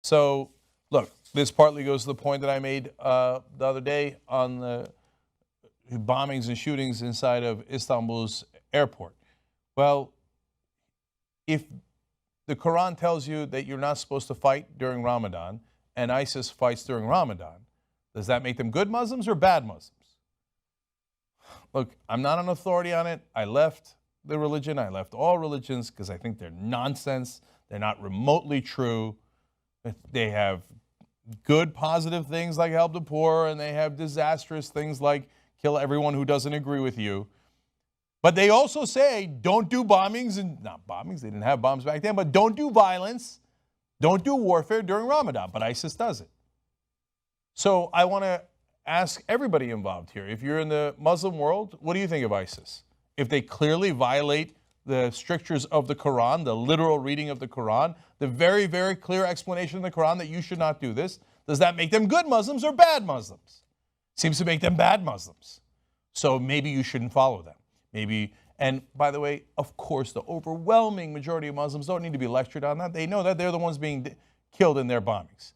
So, look, this partly goes to the point that I made the other day on the bombings and shootings inside of Istanbul's airport. Well, if the Quran tells you that you're not supposed to fight during Ramadan, and ISIS fights during Ramadan, does that make them good Muslims or bad Muslims? Look, I'm not an authority on it. I left the religion. I left all religions because I think they're nonsense. They're not remotely true. They have good, positive things like help the poor, and they have disastrous things like kill everyone who doesn't agree with you. But they also say don't do bombings, and not bombings, they didn't have bombs back then, but don't do violence, don't do warfare during Ramadan, but ISIS does it. So I want to ask everybody involved here, if you're in the Muslim world, what do you think of ISIS? If they clearly violate the strictures of the Quran, the literal reading of the Quran, the very, very clear explanation in the Quran that you should not do this, does that make them good Muslims or bad Muslims? Seems to make them bad Muslims. So maybe you shouldn't follow them. Maybe, and by the way, of course, the overwhelming majority of Muslims don't need to be lectured on that. They know that they're the ones being killed in their bombings.